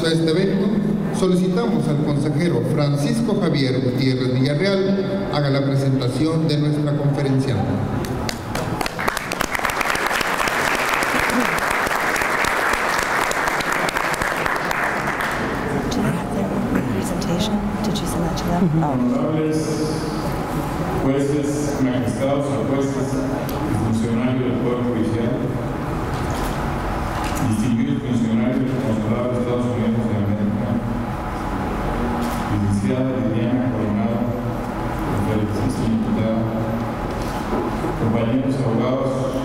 espacio a este evento, solicitamos al consejero Francisco Javier Gutiérrez Villarreal haga la presentación de nuestra conferenciante. Honorables jueces, magistrados y jueces y funcionarios del Poder Judicial, distinguidos funcionarios del Consulado de Estados Unidos de América, licenciada Liliana Coronado, felicísima diputada, compañeros abogados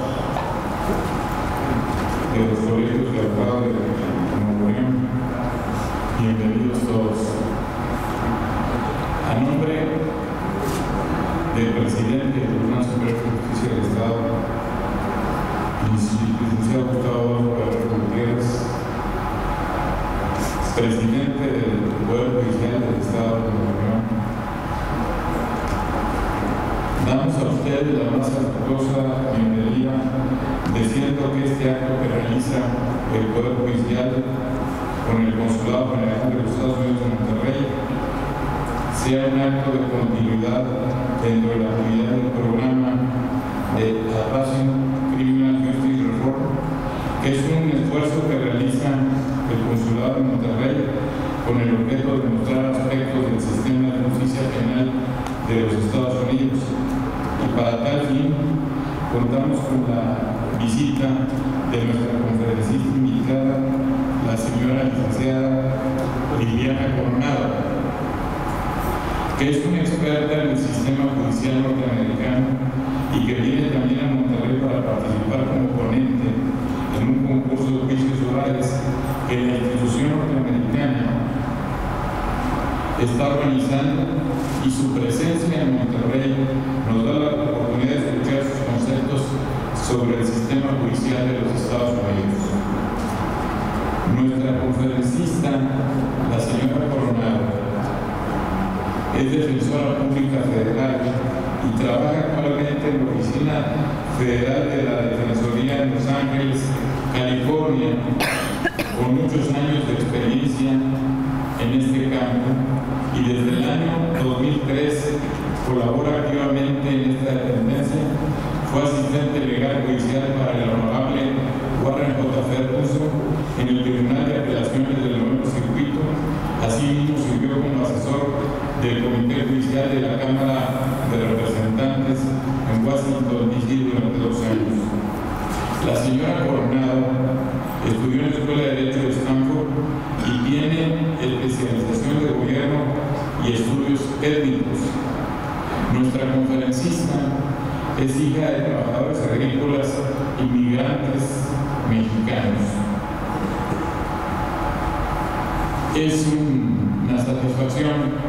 de los colegios de abogados de Nuevo León, bienvenidos todos. A nombre del presidente del Tribunal Superior de Justicia del Estado, licenciado Gustavo Gutiérrez, presidente del Poder Judicial del Estado de Nuevo León, damos a ustedes la más afectuosa bienvenida, diciendo que este acto que realiza el Poder Judicial con el Consulado General de los Estados Unidos de Monterrey sea un acto de continuidad dentro de la actividad del programa de Advancing Criminal Justice Reform, que es un esfuerzo que realiza el Consulado de Monterrey con el objeto de mostrar aspectos del sistema de justicia penal de los Estados Unidos. Y para tal fin, contamos con la visita de nuestra conferencista invitada, la señora licenciada Liliana Coronado, que es una experta en el sistema judicial norteamericano y que viene también a Monterrey para participar como ponente en un concurso de juicios orales que la institución norteamericana está organizando, y su presencia en Monterrey nos da la oportunidad de escuchar sus conceptos sobre el sistema judicial de los Estados Unidos. Nuestra conferencista, la señora Coronado, es defensora pública federal y trabaja actualmente en la Oficina Federal de la Defensoría en Los Ángeles, California, con muchos años de experiencia en este campo, y desde el año 2003 colabora activamente en esta dependencia. Fue asistente legal judicial para el honorable Warren J. Ferguson en el Tribunal de Apelaciones del Noveno Circuito. Asimismo sirvió como asesor del Comité Judicial de la Cámara de Representantes en Washington, D.C. durante 2 años. La señora Coronado estudió en la Escuela de Derecho de Stanford y tiene especialización de gobierno y estudios étnicos. Nuestra conferencista es hija de trabajadores agrícolas inmigrantes mexicanos. Es una satisfacción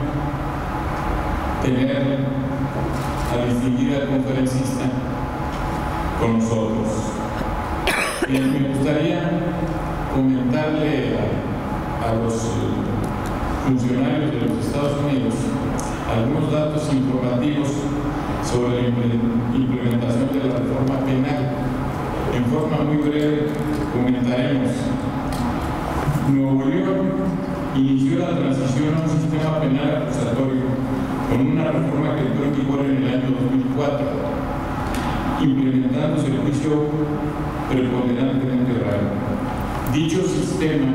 tener a la distinguida conferencista con nosotros. Me gustaría comentarle a los funcionarios de los Estados Unidos algunos datos informativos sobre la implementación de la reforma penal. En forma muy breve comentaremos: Nuevo León inició la transición a un sistema penal acusatorio con una reforma que entró en vigor en el año 2004, implementándose el juicio preponderantemente oral. Dicho sistema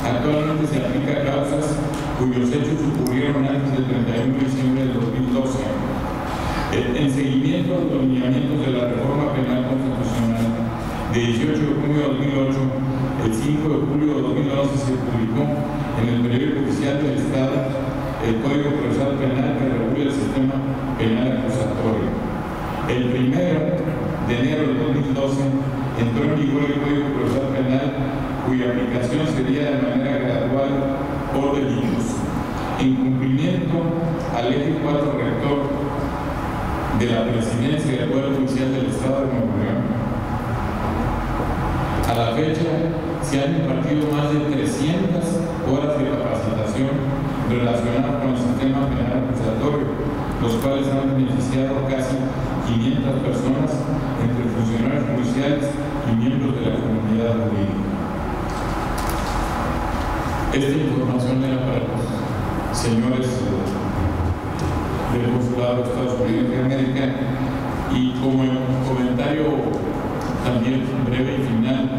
actualmente se aplica a causas cuyos hechos ocurrieron antes del 31 de diciembre de 2012. En seguimiento a los lineamientos de la reforma penal constitucional de 18 de junio de 2008, el 5 de julio de 2011 se publicó en el Periódico Oficial del Estado el Código Procesal Penal que regula el sistema penal acusatorio. El 1 de enero de 2012 entró en vigor el Código Procesal Penal, cuya aplicación sería de manera gradual por delitos. En cumplimiento al eje 4 rector de la Presidencia del Poder Judicial del Estado de Nuevo León, a la fecha se han impartido más de 300 horas de capacitación relacionadas con el sistema penal acusatorio, los cuales han beneficiado casi 500 personas entre funcionarios judiciales y miembros de la comunidad jurídica. Esta información era para los señores del Consulado de Estados Unidos de América, y como comentario también breve y final,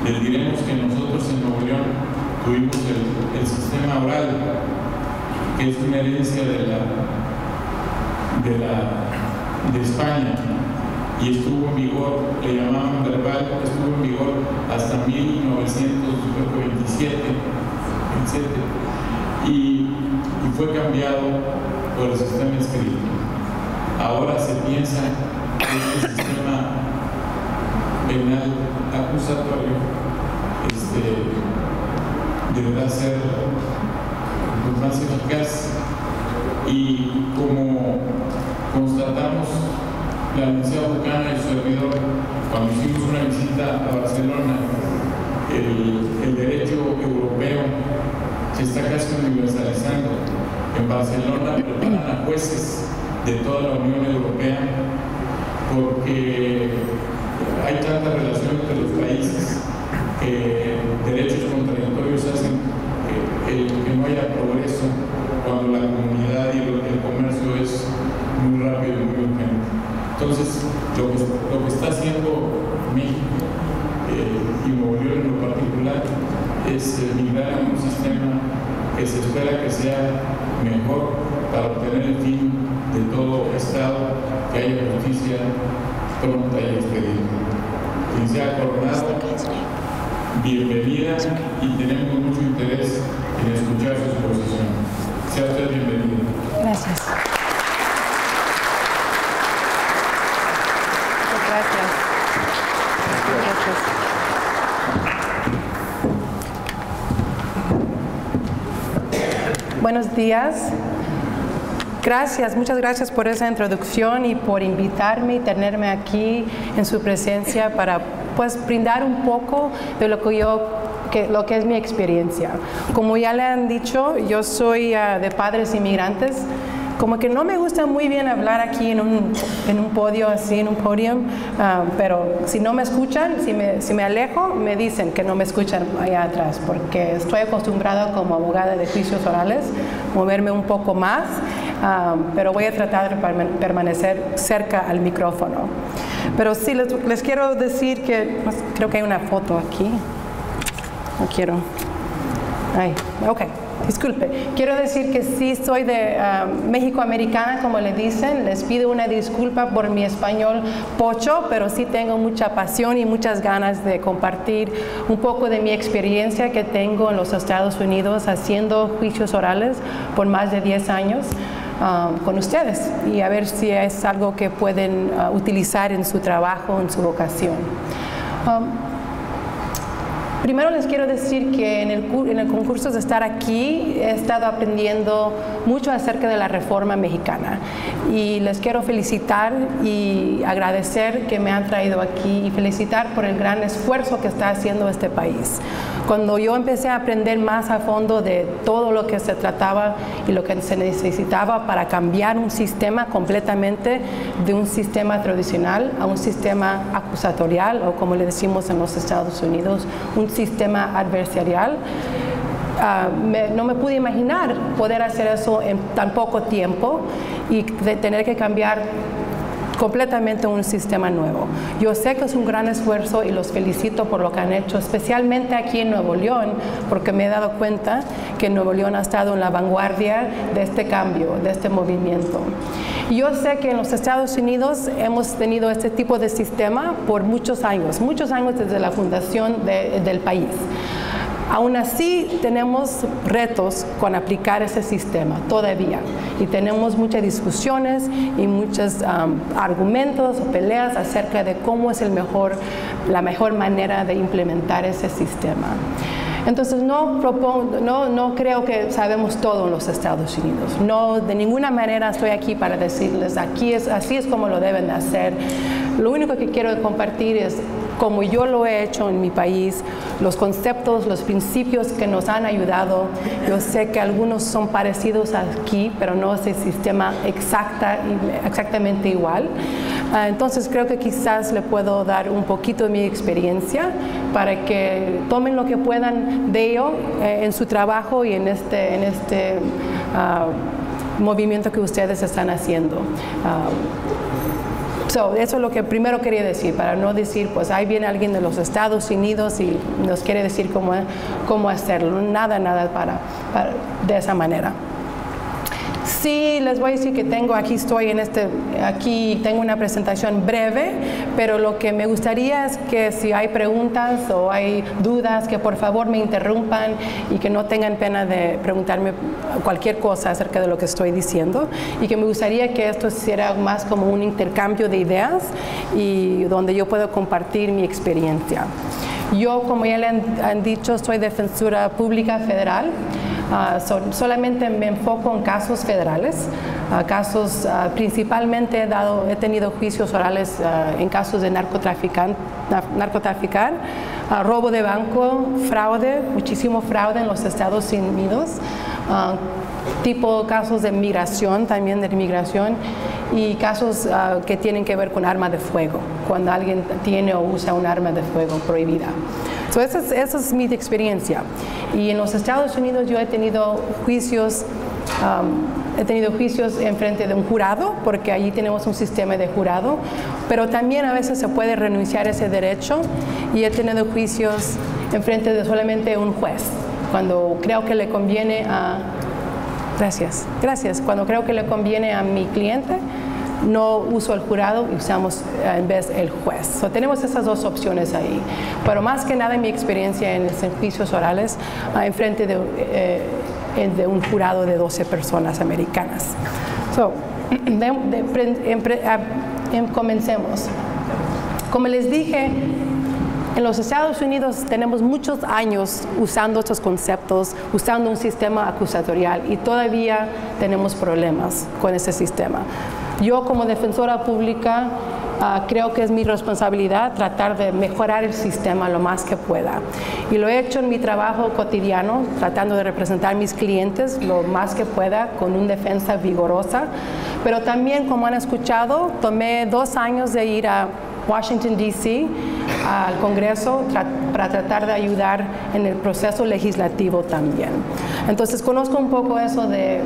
les diremos que nosotros en Nuevo León tuvimos el sistema oral, que es una herencia de España, y estuvo en vigor, le llamaban verbal, estuvo en vigor hasta 1927, etc. Y fue cambiado por el sistema escrito. Ahora se piensa que el sistema penal acusatorio deberá ser más eficaz, y como constatamos la Universidad Bucana y su servidor cuando hicimos una visita a Barcelona, el derecho europeo se está casi universalizando. En Barcelona preparan a jueces de toda la Unión Europea porque hay tanta relación entre los países que derechos contradictorios hacen que no haya progreso cuando la comunidad y el comercio es muy rápido y muy urgente. Entonces, lo que está haciendo México y Nuevo León en lo particular es migrar a un sistema que se espera que sea mejor para obtener el fin de todo Estado, que haya justicia pronta y expediente. Licenciada Coronado, bienvenida, y tenemos mucho interés en escuchar su exposición. Sea usted bienvenida. Gracias. Gracias. Buenos días. Gracias, muchas gracias por esa introducción y por invitarme y tenerme aquí en su presencia para brindar un poco de lo que es mi experiencia. Como ya le han dicho, yo soy de padres inmigrantes. Como que no me gusta muy bien hablar aquí en un podio, así en un podium, pero si no me escuchan, si me alejo, me dicen que no me escuchan allá atrás, porque estoy acostumbrada como abogada de juicios orales, moverme un poco más, pero voy a tratar de permanecer cerca al micrófono. Pero sí, les quiero decir que, creo que hay una foto aquí, no quiero, ok. Disculpe, quiero decir que sí soy de México-americana, como le dicen. Les pido una disculpa por mi español pocho, pero sí tengo mucha pasión y muchas ganas de compartir un poco de mi experiencia que tengo en los Estados Unidos haciendo juicios orales por más de 10 años con ustedes, y a ver si es algo que pueden utilizar en su trabajo, en su vocación. Primero les quiero decir que en el concurso de estar aquí he estado aprendiendo mucho acerca de la reforma mexicana, y les quiero felicitar y agradecer que me han traído aquí, y felicitar por el gran esfuerzo que está haciendo este país. Cuando yo empecé a aprender más a fondo de todo lo que se trataba y lo que se necesitaba para cambiar un sistema completamente de un sistema tradicional a un sistema acusatorial, o como le decimos en los Estados Unidos, un sistema adversarial, no me pude imaginar poder hacer eso en tan poco tiempo y tener que cambiar completamente un sistema nuevo. Yo sé que es un gran esfuerzo y los felicito por lo que han hecho, especialmente aquí en Nuevo León, porque me he dado cuenta que Nuevo León ha estado en la vanguardia de este cambio, de este movimiento. Y yo sé que en los Estados Unidos hemos tenido este tipo de sistema por muchos años desde la fundación del país. Aún así, tenemos retos con aplicar ese sistema todavía, y tenemos muchas discusiones y muchos argumentos o peleas acerca de cómo es la mejor manera de implementar ese sistema. Entonces, no creo que sabemos todo en los Estados Unidos. No, de ninguna manera estoy aquí para decirles así es como lo deben de hacer. Lo único que quiero compartir es como yo lo he hecho en mi país, los conceptos, los principios que nos han ayudado. Yo sé que algunos son parecidos aquí, pero no es el sistema exactamente igual. Entonces creo que quizás le puedo dar un poquito de mi experiencia para que tomen lo que puedan de ello en su trabajo y en este movimiento que ustedes están haciendo. Eso es lo que primero quería decir, para no decir, pues ahí viene alguien de los Estados Unidos y nos quiere decir cómo hacerlo. Nada de esa manera. Sí, les voy a decir que aquí tengo una presentación breve, pero lo que me gustaría es que si hay preguntas o hay dudas, que por favor me interrumpan y que no tengan pena de preguntarme cualquier cosa acerca de lo que estoy diciendo, y que me gustaría que esto sea más como un intercambio de ideas y donde yo puedo compartir mi experiencia. Yo, como ya le han dicho, soy defensora pública federal. Solamente me enfoco en casos federales, principalmente he tenido juicios orales en casos de narcotraficar, robo de banco, fraude, muchísimo fraude en los Estados Unidos, tipo casos de migración, también de inmigración, y casos que tienen que ver con arma de fuego, cuando alguien tiene o usa un arma de fuego prohibida. Esa es mi experiencia. Y en los Estados Unidos yo he tenido juicios en frente de un jurado, porque allí tenemos un sistema de jurado, pero también a veces se puede renunciar a ese derecho, y he tenido juicios en frente de solamente un juez, cuando creo que le conviene a... Gracias. Cuando creo que le conviene a mi cliente, no uso el jurado y usamos en vez el juez. Tenemos esas dos opciones ahí. Pero más que nada, mi experiencia en juicios orales en frente de un jurado de 12 personas americanas. Comencemos. Como les dije, en los Estados Unidos tenemos muchos años usando estos conceptos, usando un sistema acusatorial, y todavía tenemos problemas con ese sistema. Yo, como defensora pública, creo que es mi responsabilidad tratar de mejorar el sistema lo más que pueda. Y lo he hecho en mi trabajo cotidiano, tratando de representar a mis clientes lo más que pueda con una defensa vigorosa. Pero también, como han escuchado, tomé 2 años de ir a Washington, D.C., al Congreso, para tratar de ayudar en el proceso legislativo también. Entonces, conozco un poco eso de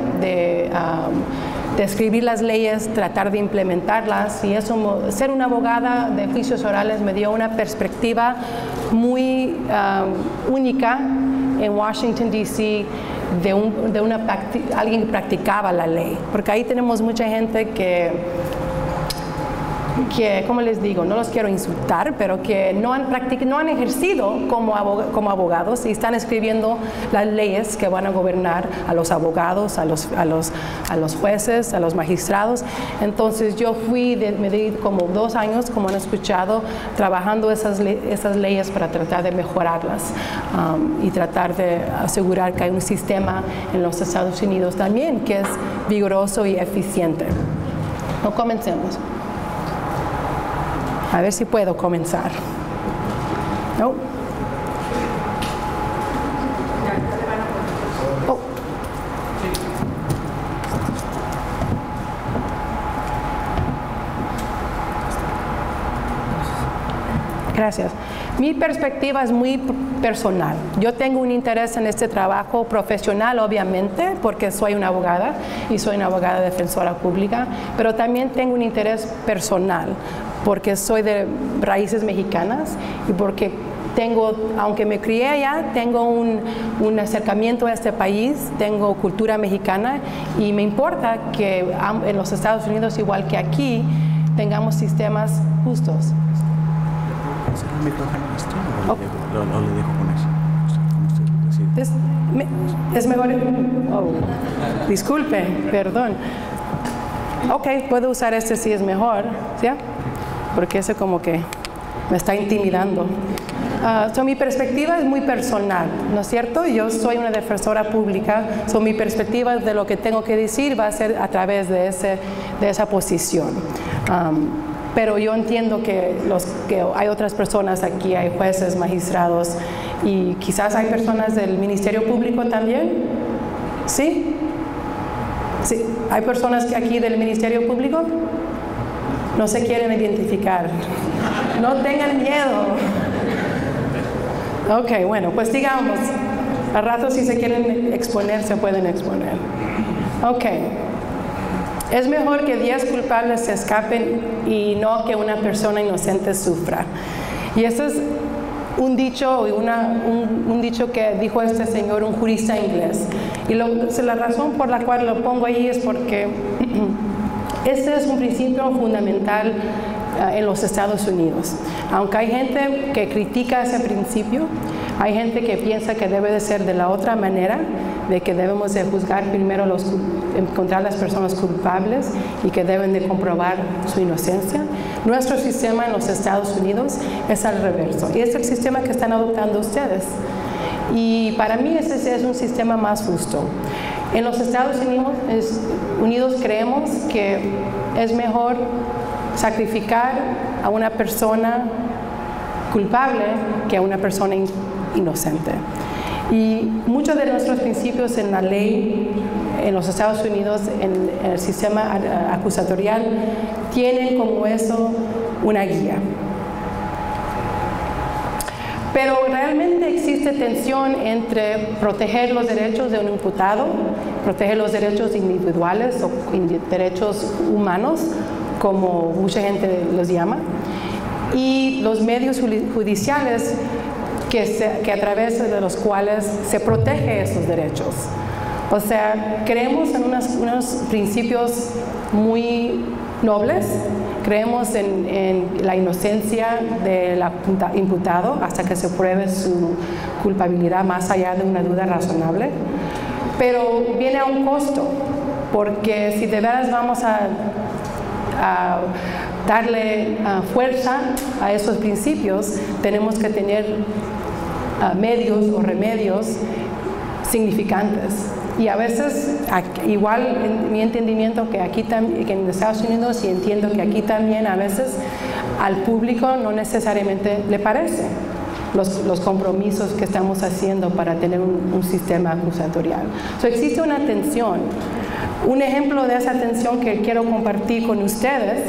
escribir las leyes, tratar de implementarlas, y eso, ser una abogada de juicios orales me dio una perspectiva muy única en Washington, D.C., alguien que practicaba la ley, porque ahí tenemos mucha gente que, como les digo, no los quiero insultar, pero que no han ejercido como abogados, y están escribiendo las leyes que van a gobernar a los abogados, a los jueces, a los magistrados. Entonces yo me di como 2 años, como han escuchado, trabajando esas leyes para tratar de mejorarlas y tratar de asegurar que hay un sistema en los Estados Unidos también que es vigoroso y eficiente. Comencemos. A ver si puedo comenzar. No. Oh. Gracias. Mi perspectiva es muy personal. Yo tengo un interés en este trabajo profesional, obviamente, porque soy una abogada y soy una abogada defensora pública, pero también tengo un interés personal, porque soy de raíces mexicanas y porque aunque me crié allá, tengo un acercamiento a este país, tengo cultura mexicana, y me importa que en los Estados Unidos, igual que aquí, tengamos sistemas justos. Es mejor. Oh, disculpe, perdón. Ok, puedo usar este si es mejor, ¿sí? Porque ese como que me está intimidando. Mi perspectiva es muy personal, ¿no es cierto? Yo soy una defensora pública, mi perspectiva de lo que tengo que decir va a ser a través de esa posición. Pero yo entiendo que hay otras personas aquí, hay jueces, magistrados, y quizás hay personas del Ministerio Público también. ¿Sí? ¿Sí? ¿Hay personas aquí del Ministerio Público? No se quieren identificar. No tengan miedo. Ok, bueno, pues digamos, al rato si se quieren exponer, se pueden exponer. Ok. Es mejor que 10 culpables se escapen y no que una persona inocente sufra. Y eso es un dicho, un dicho que dijo este señor, un jurista inglés. Y la razón por la cual lo pongo ahí es porque este es un principio fundamental en los Estados Unidos. Aunque hay gente que critica ese principio, hay gente que piensa que debe de ser de la otra manera, de que debemos de juzgar primero encontrar las personas culpables y que deben de comprobar su inocencia. Nuestro sistema en los Estados Unidos es al reverso y es el sistema que están adoptando ustedes. Y para mí ese es un sistema más justo. En los Estados Unidos creemos que es mejor sacrificar a una persona culpable que a una persona inocente. Y muchos de nuestros principios en la ley en los Estados Unidos, en el sistema acusatorial, tienen como eso una guía. Pero realmente existe tensión entre proteger los derechos de un imputado, proteger los derechos individuales o derechos humanos, como mucha gente los llama, y los medios judiciales que a través de los cuales se protege esos derechos. O sea, creemos en unos principios muy nobles, creemos en la inocencia del imputado hasta que se pruebe su culpabilidad más allá de una duda razonable, pero viene a un costo, porque si de veras vamos a darle fuerza a esos principios, tenemos que tener medios o remedios significantes. Y a veces, igual en mi entendimiento que aquí que en Estados Unidos, y entiendo que aquí también a veces al público no necesariamente le parece los compromisos que estamos haciendo para tener un sistema acusatorial. Existe una tensión. Un ejemplo de esa tensión que quiero compartir con ustedes,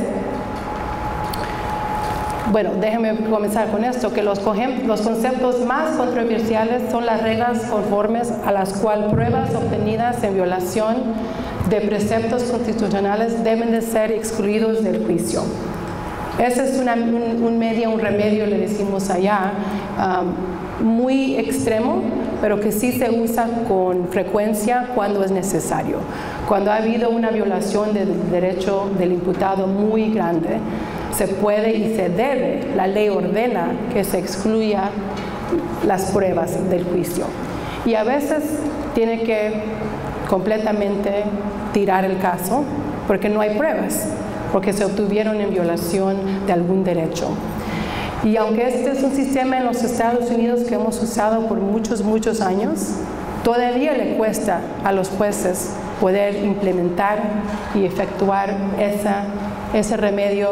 bueno, déjenme comenzar con esto, que los conceptos más controversiales son las reglas conformes a las cuales pruebas obtenidas en violación de preceptos constitucionales deben de ser excluidos del juicio. Ese es un remedio, le decimos allá, muy extremo, pero que sí se usa con frecuencia cuando es necesario. Cuando ha habido una violación del derecho del imputado muy grande, se puede y se debe, la ley ordena que se excluya las pruebas del juicio. Y a veces tiene que completamente tirar el caso porque no hay pruebas, porque se obtuvieron en violación de algún derecho. Y aunque este es un sistema en los Estados Unidos que hemos usado por muchos años, todavía le cuesta a los jueces poder implementar y efectuar ese remedio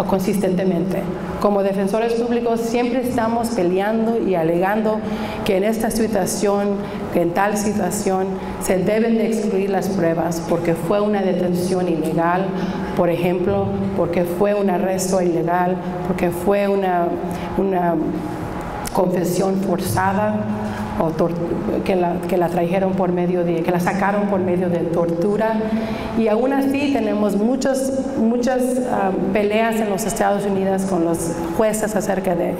consistentemente. Como defensores públicos siempre estamos peleando y alegando que en esta situación, que en tal situación, se deben de excluir las pruebas porque fue una detención ilegal, por ejemplo, porque fue un arresto ilegal, porque fue una confesión forzada, o que la trajeron por medio que la sacaron por medio de tortura. Y aún así tenemos muchas peleas en los Estados Unidos con los jueces acerca de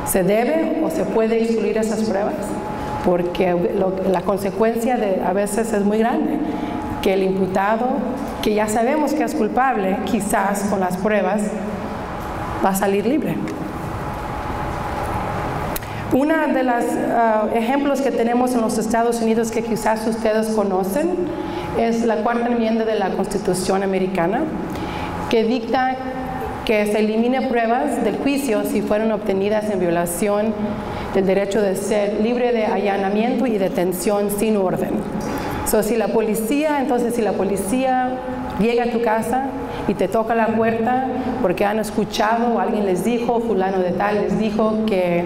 ¿se debe o se puede excluir esas pruebas? Porque la consecuencia a veces es muy grande, que el imputado, que ya sabemos que es culpable, quizás con las pruebas va a salir libre. Uno de los ejemplos que tenemos en los Estados Unidos que quizás ustedes conocen es la Cuarta Enmienda de la Constitución Americana, que dicta que se elimine pruebas del juicio si fueron obtenidas en violación del derecho de ser libre de allanamiento y detención sin orden. Si la policía llega a tu casa y te toca la puerta porque han escuchado, alguien les dijo, fulano de tal les dijo que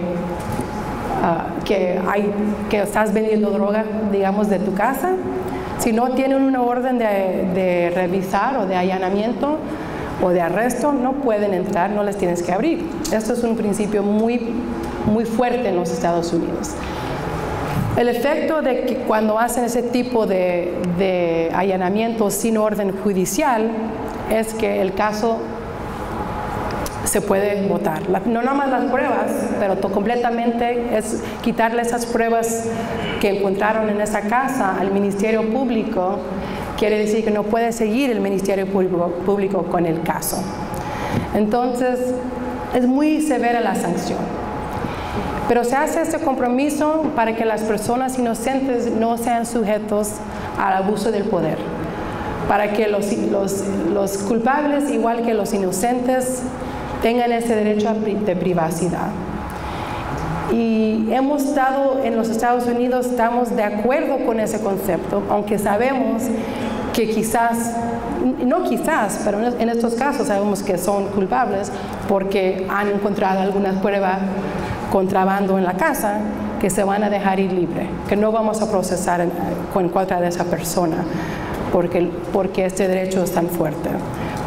estás vendiendo droga, digamos, de tu casa, si no tienen una orden de revisar o de allanamiento, o de arresto, no pueden entrar, no les tienes que abrir. Esto es un principio muy fuerte en los Estados Unidos. El efecto de que cuando hacen ese tipo de allanamientos sin orden judicial es que el caso se puede votar. No nada más las pruebas, pero completamente es quitarle esas pruebas que encontraron en esa casa al Ministerio Público. Quiere decir que no puede seguir el Ministerio Público con el caso. Entonces, es muy severa la sanción. Pero se hace este compromiso para que las personas inocentes no sean sujetos al abuso del poder. Para que los culpables, igual que los inocentes, tengan ese derecho de privacidad. Y hemos estado en los Estados Unidos, estamos de acuerdo con ese concepto, aunque sabemos que quizás, no quizás, pero en estos casos sabemos que son culpables porque han encontrado algunas pruebas contrabando en la casa que se van a dejar ir libre, que no vamos a procesar en contra de esa persona porque este derecho es tan fuerte.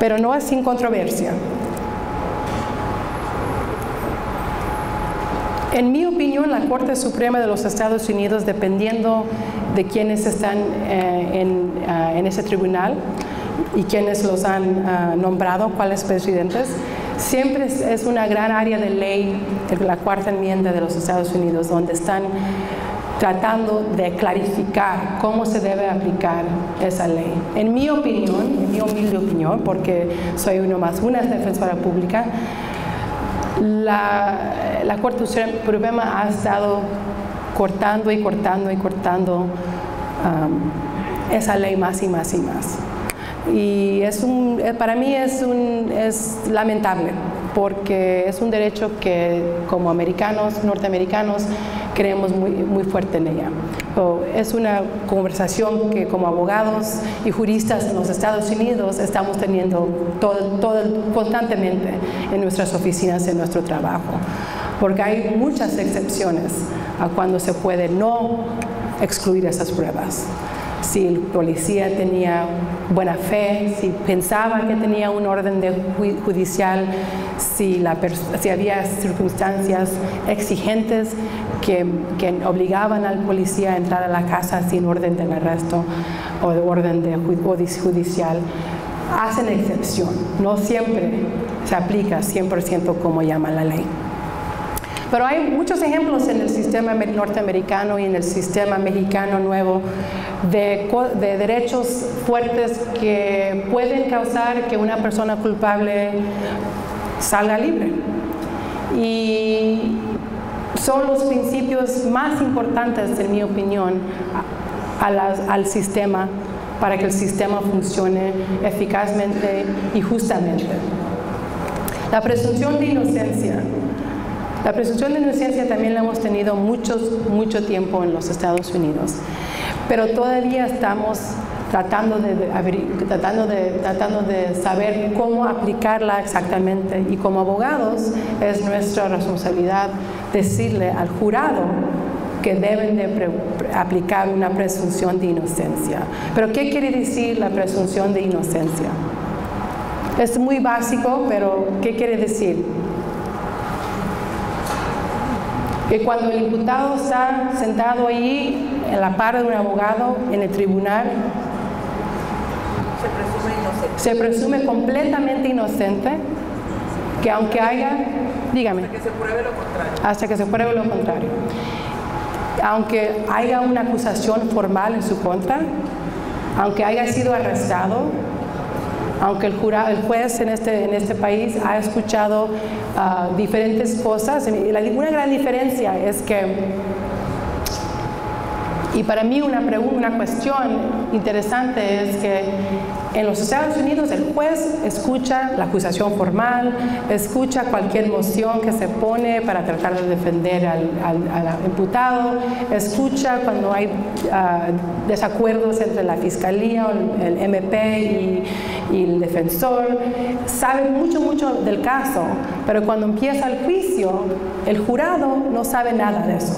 Pero no es sin controversia. En mi opinión, la Corte Suprema de los Estados Unidos, dependiendo de quienes están en ese tribunal y quienes los han nombrado, cuáles presidentes, siempre es una gran área de ley, la Cuarta Enmienda de los Estados Unidos, donde están tratando de clarificar cómo se debe aplicar esa ley. En mi opinión, en mi humilde opinión, porque soy una defensora pública, la Corte Suprema ha estado cortando esa ley más y más y más. Y para mí es lamentable, porque es un derecho que como americanos, norteamericanos, creemos muy fuerte en ella. Es una conversación que como abogados y juristas en los Estados Unidos estamos teniendo constantemente en nuestras oficinas, en nuestro trabajo, porque hay muchas excepciones a cuando se puede no excluir esas pruebas. Si el policía tenía buena fe, si pensaba que tenía un orden judicial, si había circunstancias exigentes que obligaban al policía a entrar a la casa sin orden de arresto o de orden judicial, hacen excepción. No siempre se aplica 100% como llama la ley. Pero hay muchos ejemplos en el sistema norteamericano y en el sistema mexicano nuevo de derechos fuertes que pueden causar que una persona culpable salga libre. Y son los principios más importantes, en mi opinión, al sistema, para que el sistema funcione eficazmente y justamente. La presunción de inocencia. La presunción de inocencia también la hemos tenido mucho tiempo en los Estados Unidos, pero todavía estamos tratando de saber cómo aplicarla exactamente, y como abogados es nuestra responsabilidad decirle al jurado que deben de aplicar una presunción de inocencia. ¿Pero qué quiere decir la presunción de inocencia? Es muy básico, pero ¿qué quiere decir? Que cuando el imputado está sentado allí en la par de un abogado en el tribunal, se presume completamente inocente, que aunque haya, dígame, hasta que se pruebe lo contrario. Hasta que se pruebe lo contrario. Aunque haya una acusación formal en su contra, aunque haya sido arrestado, aunque el juez en este país ha escuchado diferentes cosas. Una gran diferencia es que, y para mí una cuestión interesante es que en los Estados Unidos el juez escucha la acusación formal, escucha cualquier moción que se pone para tratar de defender al imputado, escucha cuando hay desacuerdos entre la fiscalía, el MP y el defensor, sabe mucho del caso, pero cuando empieza el juicio, el jurado no sabe nada de eso.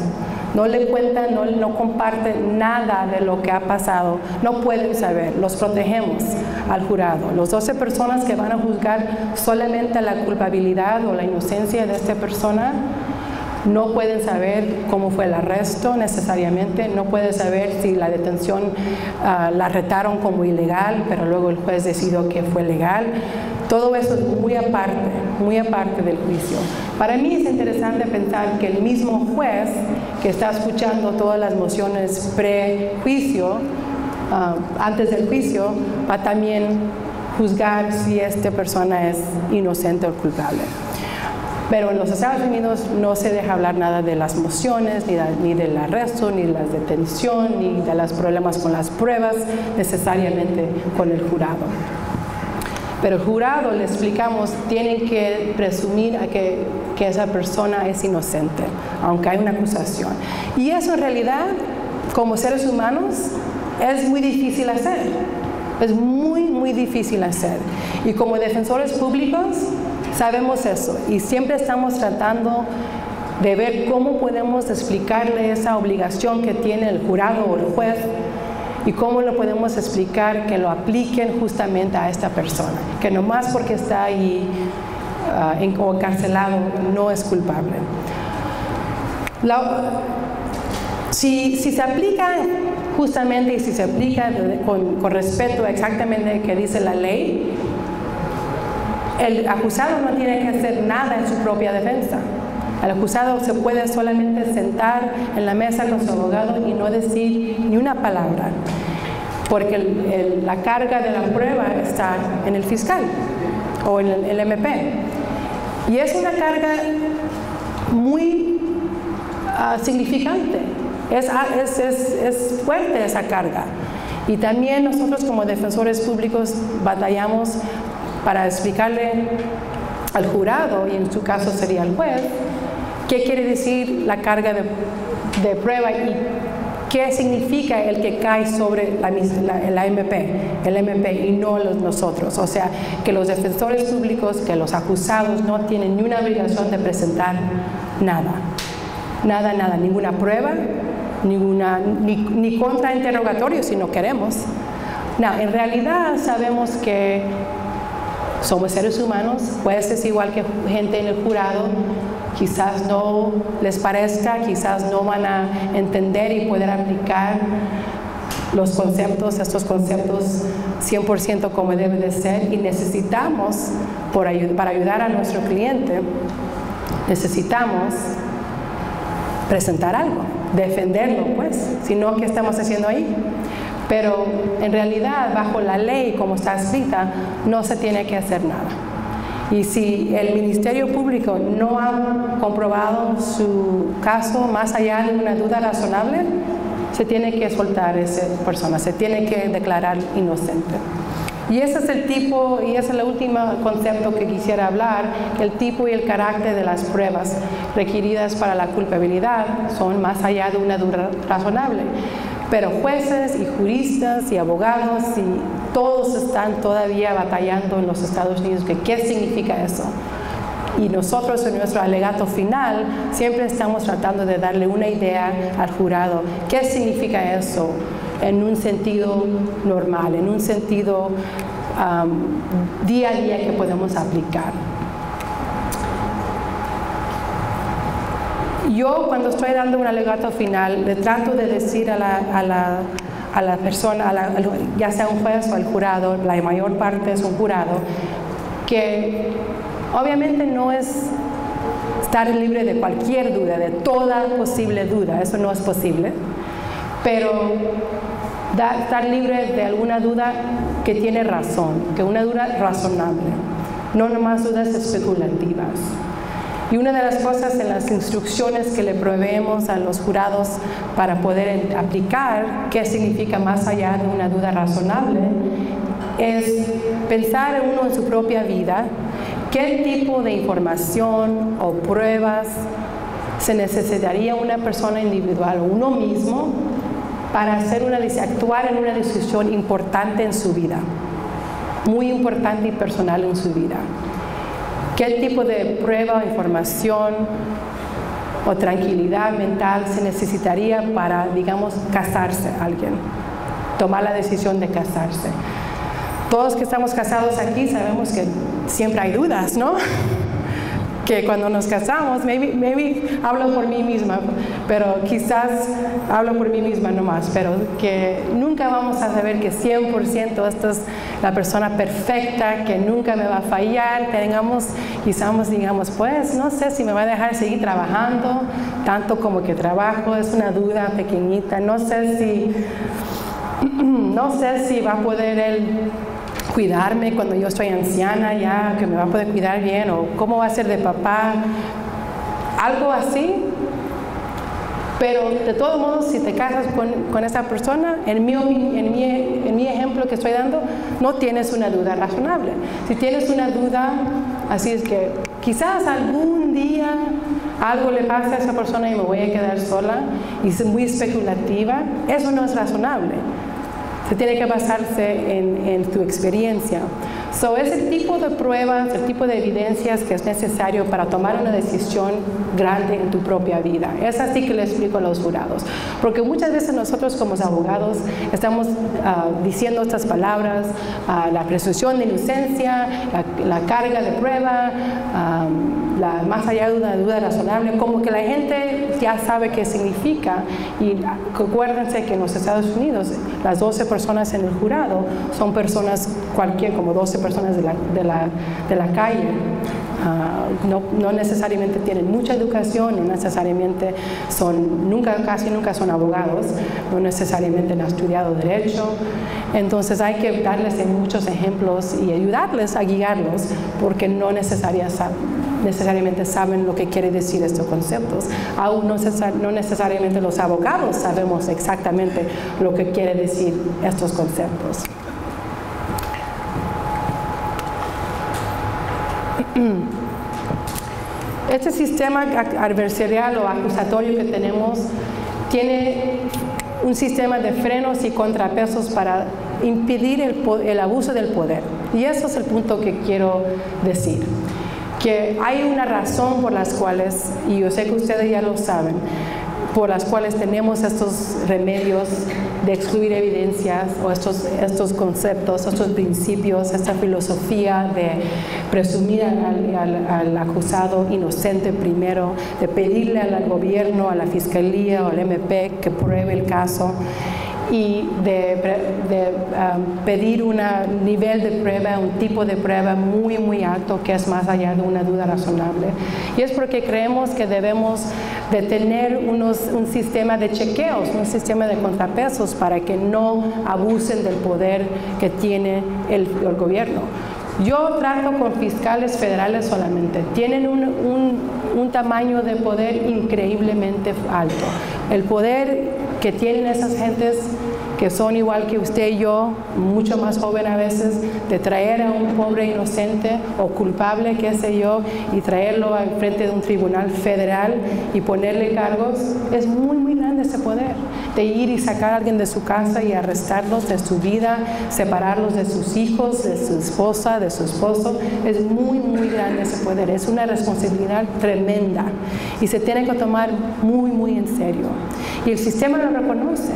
No le cuentan, no comparten nada de lo que ha pasado. No pueden saber. Los protegemos al jurado. Los 12 personas que van a juzgar solamente la culpabilidad o la inocencia de esta persona no pueden saber cómo fue el arresto necesariamente, no pueden saber si la detención la retaron como ilegal, pero luego el juez decidió que fue legal. Todo eso es muy aparte del juicio. Para mí es interesante pensar que el mismo juez que está escuchando todas las mociones pre-juicio, antes del juicio, va a también juzgar si esta persona es inocente o culpable. Pero en los Estados Unidos no se deja hablar nada de las mociones, ni del arresto, ni de la detención, ni de los problemas con las pruebas, necesariamente con el jurado. Pero el jurado, le explicamos, tienen que presumir a que esa persona es inocente, aunque hay una acusación. Y eso en realidad, como seres humanos, es muy difícil hacer. Es muy difícil hacer. Y como defensores públicos, sabemos eso y siempre estamos tratando de ver cómo podemos explicarle esa obligación que tiene el jurado o el juez y cómo lo podemos explicar que lo apliquen justamente a esta persona, que nomás porque está ahí o encarcelado no es culpable. Si se aplica justamente y si se aplica con respeto exactamente que dice la ley, el acusado no tiene que hacer nada en su propia defensa. El acusado se puede solamente sentar en la mesa con su abogado y no decir ni una palabra, porque la carga de la prueba está en el fiscal o en el MP. Y es una carga muy significante. Es fuerte esa carga. Y también nosotros como defensores públicos batallamos para explicarle al jurado, y en su caso sería el juez, qué quiere decir la carga de prueba y qué significa el que cae sobre el MP y no nosotros. O sea, que los defensores públicos, que los acusados no tienen ni una obligación de presentar nada, ninguna prueba, ni contrainterrogatorio si no queremos. En realidad sabemos que somos seres humanos, jueces igual que gente en el jurado, quizás no les parezca, quizás no van a entender y poder aplicar estos conceptos 100% como debe de ser, y necesitamos, para ayudar a nuestro cliente, necesitamos presentar algo, defenderlo, pues, si no, ¿qué estamos haciendo ahí? Pero en realidad, bajo la ley como está escrita, no se tiene que hacer nada. Y si el Ministerio Público no ha comprobado su caso más allá de una duda razonable, se tiene que soltar a esa persona, se tiene que declarar inocente. Y ese es el tipo, y ese es el último concepto que quisiera hablar, el tipo y el carácter de las pruebas requeridas para la culpabilidad son más allá de una duda razonable. Pero jueces y juristas y abogados y todos están todavía batallando en los Estados Unidos que qué significa eso. Y nosotros en nuestro alegato final siempre estamos tratando de darle una idea al jurado. ¿Qué significa eso en un sentido normal, en un sentido día a día que podemos aplicar? Yo, cuando estoy dando un alegato final, le trato de decir a la persona, ya sea un juez o el jurado, la mayor parte es un jurado, que obviamente no es estar libre de cualquier duda, de toda posible duda, eso no es posible, pero estar libre de alguna duda que tiene razón, que una duda razonable, no nomás dudas especulativas. Y una de las cosas en las instrucciones que le proveemos a los jurados para poder aplicar qué significa más allá de una duda razonable es pensar uno en su propia vida, qué tipo de información o pruebas se necesitaría una persona individual o uno mismo para actuar en una decisión importante en su vida, muy importante y personal en su vida. ¿Qué tipo de prueba o información o tranquilidad mental se necesitaría para, digamos, casarse alguien, tomar la decisión de casarse. Todos que estamos casados aquí sabemos que siempre hay dudas, ¿no? Que cuando nos casamos, maybe hablo por mí misma, pero quizás hablo por mí misma nomás, pero que nunca vamos a saber que 100% esta es la persona perfecta, que nunca me va a fallar, quizás digamos, pues no sé si me va a dejar seguir trabajando, tanto como que trabajo, es una duda pequeñita, no sé si va a poder él cuidarme cuando yo estoy anciana ya, que me va a poder cuidar bien, o cómo va a ser de papá, algo así. Pero de todos modos, si te casas con esa persona, en mi ejemplo que estoy dando, no tienes una duda razonable. Si tienes una duda, así es que quizás algún día algo le pasa a esa persona y me voy a quedar sola, y es muy especulativa, eso no es razonable. Se tiene que basarse en tu experiencia. Es el tipo de pruebas, el tipo de evidencias que es necesario para tomar una decisión grande en tu propia vida. Es así que le explico a los jurados. Porque muchas veces nosotros como abogados estamos diciendo estas palabras, la presunción de inocencia, la carga de prueba, más allá de una duda razonable, como que la gente ya sabe qué significa. Y acuérdense que en los Estados Unidos las 12 personas en el jurado son personas como 12 personas de la calle. No necesariamente tienen mucha educación, no necesariamente casi nunca son abogados, no necesariamente han estudiado derecho. Entonces hay que darles muchos ejemplos y ayudarles a guiarlos, porque no necesariamente saben lo que quiere decir estos conceptos. Aún no necesariamente los abogados sabemos exactamente lo que quiere decir estos conceptos. Este sistema adversarial o acusatorio que tenemos tiene un sistema de frenos y contrapesos para impedir el abuso del poder. Y eso es el punto que quiero decir. Que hay una razón por las cuales, y yo sé que ustedes ya lo saben, por las cuales tenemos estos remedios de excluir evidencias, o estos conceptos, estos principios, esta filosofía de presumir al acusado inocente primero, de pedirle al gobierno, a la fiscalía o al MP que pruebe el caso, y de pedir un nivel de prueba, un tipo de prueba muy, muy alto, que es más allá de una duda razonable. Y es porque creemos que debemos de tener un sistema de chequeos, un sistema de contrapesos para que no abusen del poder que tiene el gobierno. Yo trato con fiscales federales solamente. Tienen un tamaño de poder increíblemente alto. El poder que tienen esas gentes que son igual que usted y yo, mucho más joven a veces, de traer a un pobre inocente o culpable, qué sé yo, y traerlo al frente de un tribunal federal y ponerle cargos, es muy, muy grande ese poder. De ir y sacar a alguien de su casa y arrestarlos de su vida, separarlos de sus hijos, de su esposa, de su esposo, es muy, muy grande ese poder. Es una responsabilidad tremenda y se tiene que tomar muy, muy en serio. Y el sistema lo reconoce.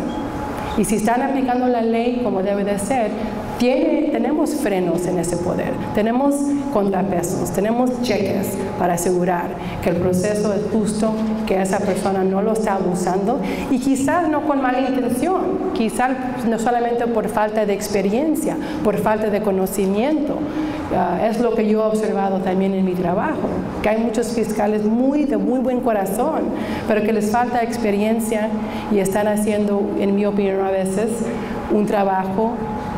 Y si están aplicando la ley como debe de ser, tenemos frenos en ese poder, tenemos contrapesos, tenemos cheques para asegurar que el proceso es justo, que esa persona no lo está abusando, y quizás no con mala intención, quizás no solamente por falta de experiencia, por falta de conocimiento. Es lo que yo he observado también en mi trabajo, que hay muchos fiscales de muy buen corazón, pero que les falta experiencia y están haciendo, en mi opinión a veces, un trabajo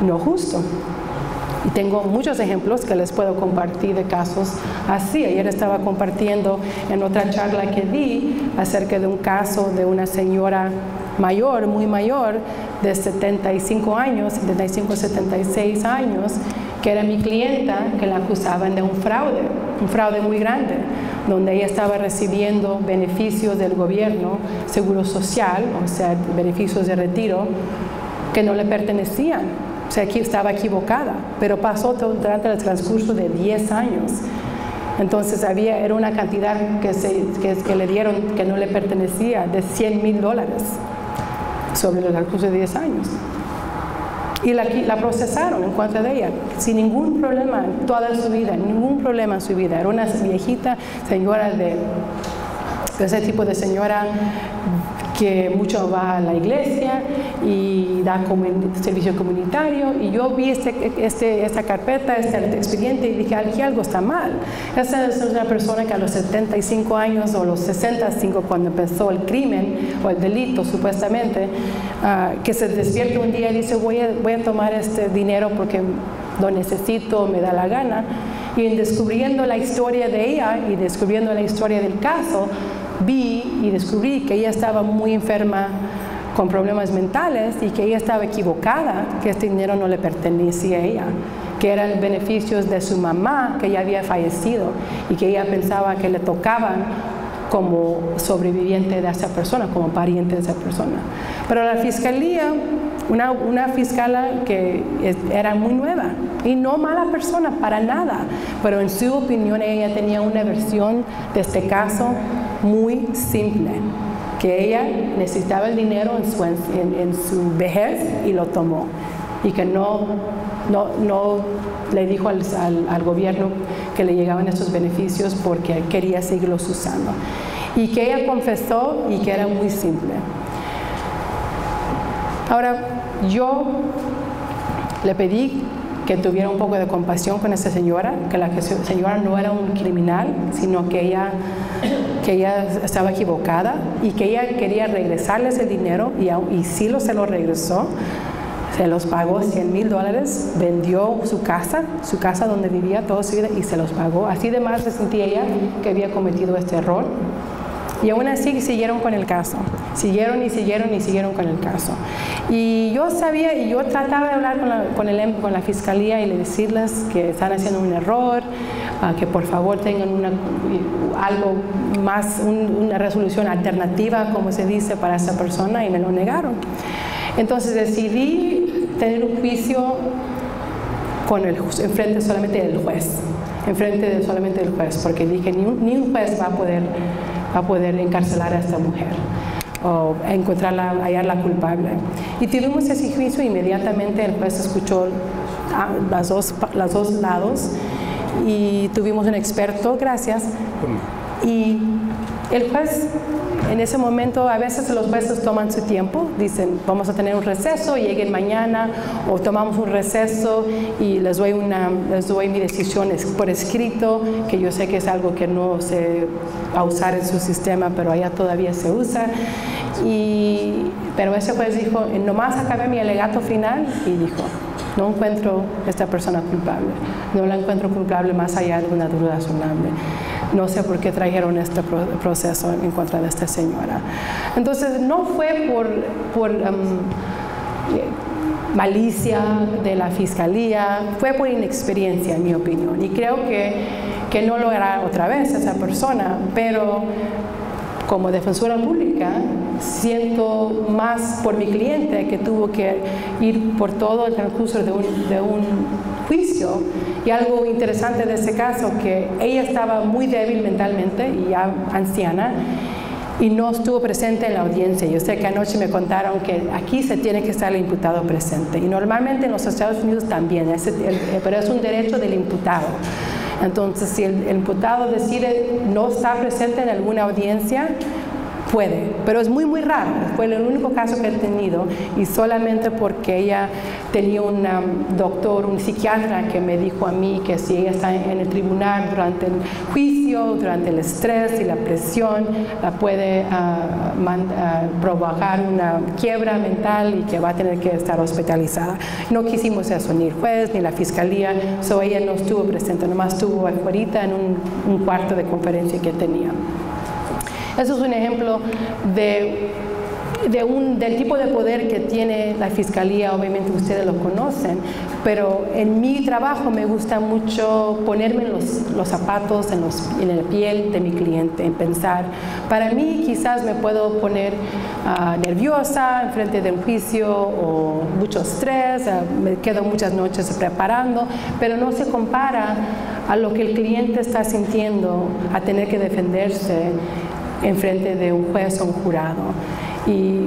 no justo. Y tengo muchos ejemplos que les puedo compartir de casos así. Ayer estaba compartiendo en otra charla que di acerca de un caso de una señora mayor, muy mayor, de 75 años, 76 años, que era mi clienta, que la acusaban de un fraude muy grande, donde ella estaba recibiendo beneficios del gobierno, seguro social, o sea, beneficios de retiro, que no le pertenecían. O sea, aquí estaba equivocada, pero pasó durante el transcurso de 10 años. Entonces era una cantidad que le dieron que no le pertenecía, de $100,000 sobre el curso de 10 años. Y la procesaron en contra de ella, sin ningún problema en toda su vida, ningún problema en su vida. Era una viejita señora de ese tipo de señora que mucho va a la iglesia y da servicio comunitario. Y yo vi esta carpeta, este expediente, y dije, aquí algo está mal. Esa es una persona que a los 75 años o los 65, cuando empezó el crimen o el delito, supuestamente, que se despierta un día y dice, voy a tomar este dinero porque lo necesito, me da la gana. Y en descubriendo la historia de ella y descubriendo la historia del caso, vi y descubrí que ella estaba muy enferma con problemas mentales y que ella estaba equivocada, que este dinero no le pertenecía a ella, que eran beneficios de su mamá, que ya había fallecido, y que ella pensaba que le tocaban como sobreviviente de esa persona, como pariente de esa persona. Pero la fiscalía, una fiscala que era muy nueva y no mala persona para nada, pero en su opinión ella tenía una versión de este caso muy simple, que ella necesitaba el dinero en su vejez y lo tomó, y que no le dijo al gobierno que le llegaban estos beneficios porque quería seguirlos usando, y que ella confesó y que era muy simple. Ahora, yo le pedí que tuviera un poco de compasión con esta señora, que la señora no era un criminal, sino que ella estaba equivocada y que ella quería regresarles el dinero, y sí se lo regresó. Se los pagó $100,000, vendió su casa donde vivía toda su vida, y se los pagó. Así de más se sentía ella que había cometido este error. Y aún así siguieron con el caso, siguieron con el caso. Y yo sabía, y yo trataba de hablar con la fiscalía y le decirles que están haciendo un error, que por favor tengan algo más, una resolución alternativa, como se dice, para esa persona, y me lo negaron. Entonces decidí tener un juicio enfrente solamente del juez, porque dije, ni un juez va a poder encarcelar a esta mujer o hallarla culpable. Y tuvimos ese juicio. Inmediatamente el juez escuchó los dos lados, y tuvimos un experto, gracias, y el juez en ese momento, a veces los jueces toman su tiempo, dicen vamos a tener un receso, lleguen mañana, o tomamos un receso y les doy mi decisión por escrito, que yo sé que es algo que no se va a usar en su sistema, pero allá todavía se usa. Pero ese juez dijo, nomás acabé mi alegato final, y dijo, no encuentro a esta persona culpable, no la encuentro culpable más allá de una duda razonable. No sé por qué trajeron este proceso en contra de esta señora. Entonces, no fue por malicia de la fiscalía, fue por inexperiencia, en mi opinión. Y creo que no lo hará otra vez esa persona, pero como defensora pública, siento más por mi cliente, que tuvo que ir por todo el transcurso de un juicio. Y algo interesante de ese caso, que ella estaba muy débil mentalmente y ya anciana, y no estuvo presente en la audiencia. Yo sé que anoche me contaron que aquí se tiene que estar el imputado presente, y normalmente en los Estados Unidos también, pero es un derecho del imputado. Entonces, si el imputado decide no estar presente en alguna audiencia, puede, pero es muy muy raro. Fue el único caso que he tenido, y solamente porque ella tenía un doctor, un psiquiatra, que me dijo a mí que si ella está en el tribunal durante el juicio, durante el estrés y la presión, la puede provocar una quiebra mental y que va a tener que estar hospitalizada. No quisimos eso, ni el juez ni la fiscalía, ella no estuvo presente, nomás estuvo afuera en un cuarto de conferencia que tenía. Eso es un ejemplo de del tipo de poder que tiene la Fiscalía. Obviamente ustedes lo conocen, pero en mi trabajo me gusta mucho ponerme en los zapatos, en la piel de mi cliente, en pensar. Para mí quizás me puedo poner nerviosa en frente de un juicio o mucho estrés, me quedo muchas noches preparando, pero no se compara a lo que el cliente está sintiendo a tener que defenderse en frente de un juez o un jurado. Y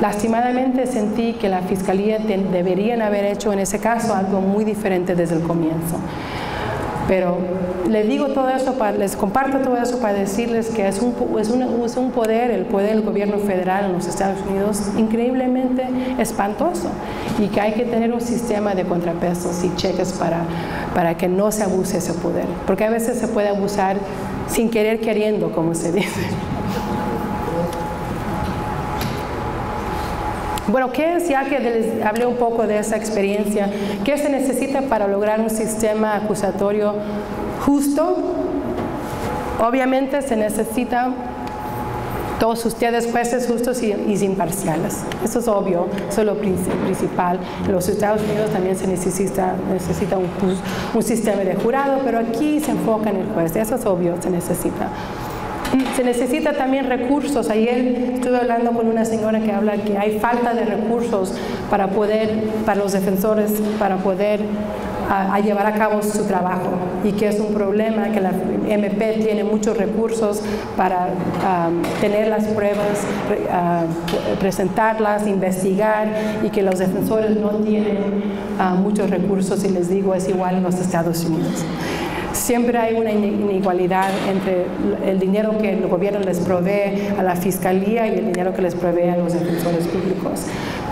lastimadamente sentí que la Fiscalía deberían haber hecho en ese caso algo muy diferente desde el comienzo. Pero les digo todo eso, les comparto todo eso para decirles que es un poder, el poder del gobierno federal en los Estados Unidos, increíblemente espantoso, y que hay que tener un sistema de contrapesos y cheques para que no se abuse ese poder, porque a veces se puede abusar sin querer queriendo, como se dice. Bueno, ¿qué es, ya que les hablé un poco de esa experiencia, qué se necesita para lograr un sistema acusatorio justo? Obviamente se necesita todos ustedes jueces justos y imparciales. Eso es obvio, eso es lo principal. En los Estados Unidos también se necesita un sistema de jurado, pero aquí se enfoca en el juez. Eso es obvio, se necesita. Se necesita también recursos. Ayer estuve hablando con una señora que habla que hay falta de recursos para los defensores, para poder llevar a cabo su trabajo, y que es un problema, que la MP tiene muchos recursos para tener las pruebas, presentarlas, investigar, y que los defensores no tienen muchos recursos, y les digo, es igual en los Estados Unidos. Siempre hay una inigualdad entre el dinero que el gobierno les provee a la Fiscalía y el dinero que les provee a los defensores públicos.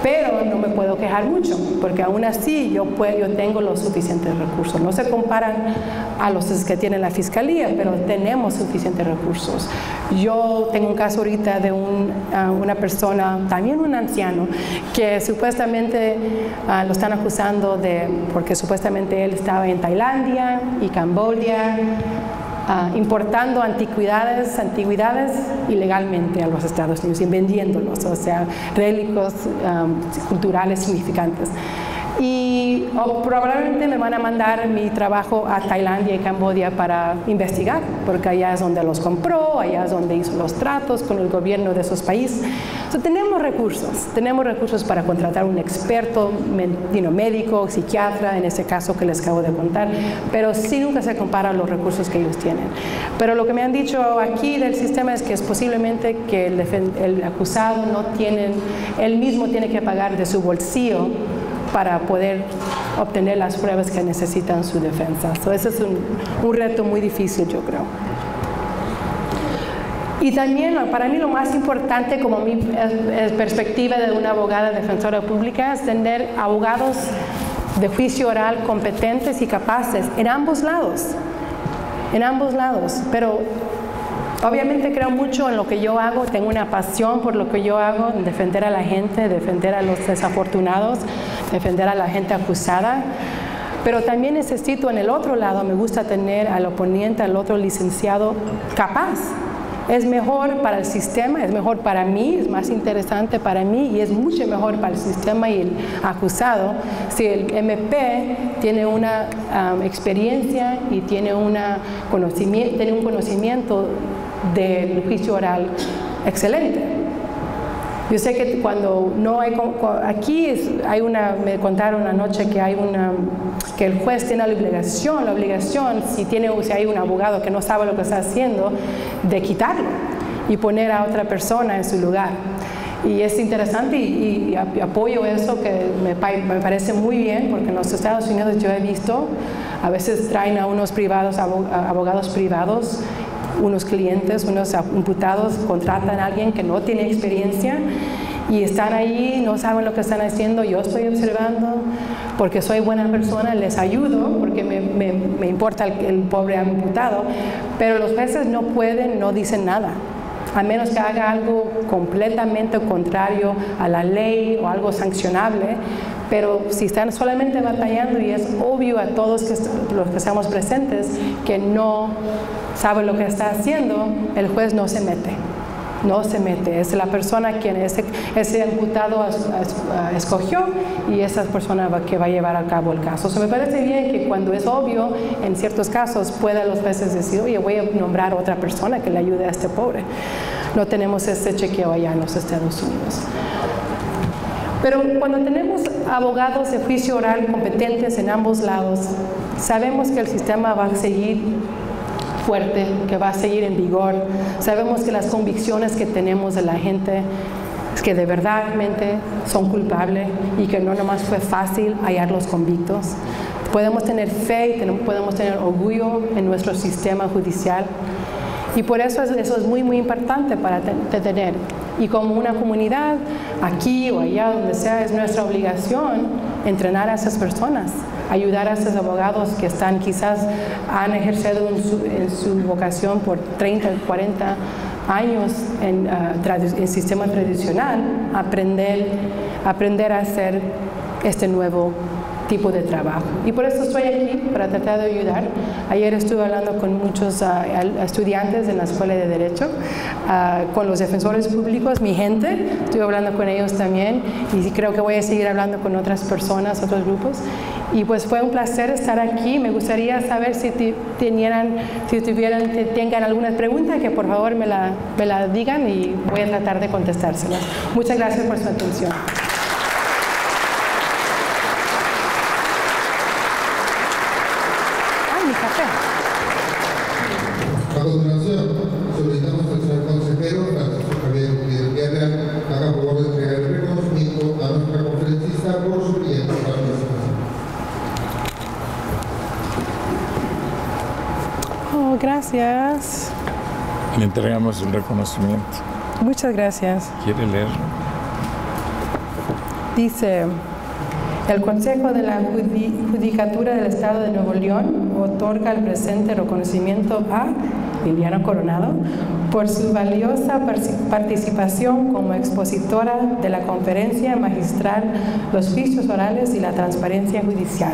Pero no me puedo quejar mucho, porque aún así yo tengo los suficientes recursos. No se comparan a los que tiene la Fiscalía, pero tenemos suficientes recursos. Yo tengo un caso ahorita de una persona, también un anciano, que supuestamente lo están acusando porque supuestamente él estaba en Tailandia y Camboya, importando antigüedades ilegalmente a los Estados Unidos y vendiéndolos, o sea, relicos culturales significantes. Y probablemente me van a mandar mi trabajo a Tailandia y Camboya para investigar, porque allá es donde los compró, allá es donde hizo los tratos con el gobierno de esos países. Tenemos recursos para contratar un experto, médico, psiquiatra, en ese caso que les acabo de contar, pero sí nunca se compara a los recursos que ellos tienen. Pero lo que me han dicho aquí del sistema es que es posiblemente que el acusado él mismo tiene que pagar de su bolsillo para poder obtener las pruebas que necesita en su defensa. Ese es un reto muy difícil, yo creo. Y también, para mí, lo más importante, como mi perspectiva de una abogada defensora pública, es tener abogados de juicio oral competentes y capaces en ambos lados. Pero obviamente creo mucho en lo que yo hago, tengo una pasión por lo que yo hago, en defender a la gente, defender a los desafortunados, defender a la gente acusada, pero también necesito en el otro lado, me gusta tener al oponente, al otro licenciado capaz. Es mejor para el sistema, es mejor para mí, es más interesante para mí, y es mucho mejor para el sistema y el acusado si el MP tiene una experiencia y tiene un conocimiento del juicio oral excelente. Yo sé que cuando no hay, aquí me contaron anoche que el juez tiene la obligación, si hay un abogado que no sabe lo que está haciendo, de quitarlo y poner a otra persona en su lugar. Y es interesante y apoyo eso, que me parece muy bien, porque en los Estados Unidos yo he visto, a veces traen a unos abogados privados, unos clientes, unos imputados, contratan a alguien que no tiene experiencia y están ahí, no saben lo que están haciendo. Yo estoy observando porque soy buena persona, les ayudo porque me importa el pobre imputado, pero los jueces no pueden, no dicen nada, a menos que haga algo completamente contrario a la ley o algo sancionable. Pero si están solamente batallando, y es obvio a todos los que estamos presentes que no sabe lo que está haciendo, el juez no se mete. no se mete. Es la persona quien ese imputado escogió y esa persona que va a llevar a cabo el caso. Me parece bien que cuando es obvio, en ciertos casos, puedan los jueces decir, oye, voy a nombrar a otra persona que le ayude a este pobre. No tenemos ese chequeo allá en los Estados Unidos. Pero cuando tenemos abogados de juicio oral competentes en ambos lados, sabemos que el sistema va a seguir fuerte, que va a seguir en vigor. Sabemos que las convicciones que tenemos de la gente es que de verdadmente son culpables y que no nomás fue fácil hallar los convictos. Podemos tener fe y podemos tener orgullo en nuestro sistema judicial. Y por eso es muy, muy importante para tener. Y como una comunidad, aquí o allá, donde sea, es nuestra obligación entrenar a esas personas, ayudar a esos abogados que están quizás han ejercido en su vocación por 30, 40 años en el sistema tradicional, aprender a hacer este nuevo tipo de trabajo. Y por eso estoy aquí, para tratar de ayudar. Ayer estuve hablando con muchos estudiantes en la Escuela de Derecho, con los defensores públicos, mi gente, estuve hablando con ellos también y creo que voy a seguir hablando con otras personas, otros grupos. Y pues fue un placer estar aquí. Me gustaría saber si tengan alguna pregunta, que por favor me la digan y voy a tratar de contestárselas. Muchas gracias por su atención. A continuación, solicitamos al señor consejero Francisco Javier Gutiérrez Villarreal haga favor de entregar el reconocimiento a nuestra conferencista por su brillante participación. Oh, gracias. Le entregamos el reconocimiento. Muchas gracias. ¿Quiere leerlo? Dice: el Consejo de la Judicatura del Estado de Nuevo León otorga el presente reconocimiento a Liliana Coronado por su valiosa participación como expositora de la conferencia magistral Los juicios orales y la transparencia judicial,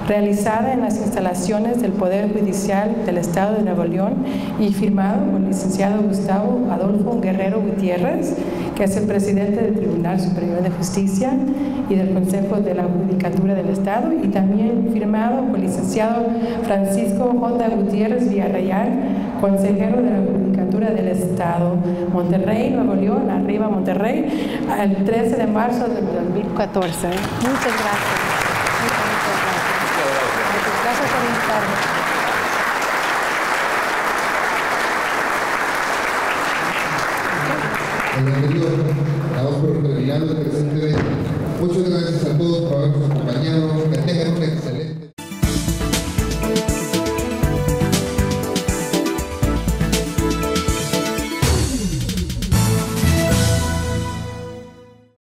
realizada en las instalaciones del Poder Judicial del Estado de Nuevo León y firmado por el licenciado Gustavo Adolfo Guerrero Gutiérrez, que es el presidente del Tribunal Superior de Justicia y del Consejo de la Judicatura del Estado, y también firmado por el licenciado Francisco J. Gutiérrez Villarreal, consejero de la Judicatura del Estado, Monterrey, Nuevo León, arriba Monterrey, el 13 de marzo del 2014. Muchas gracias. Gracias por invitarme. En lo anterior, damos por terminado el presente evento. Muchas gracias a todos por habernos acompañado.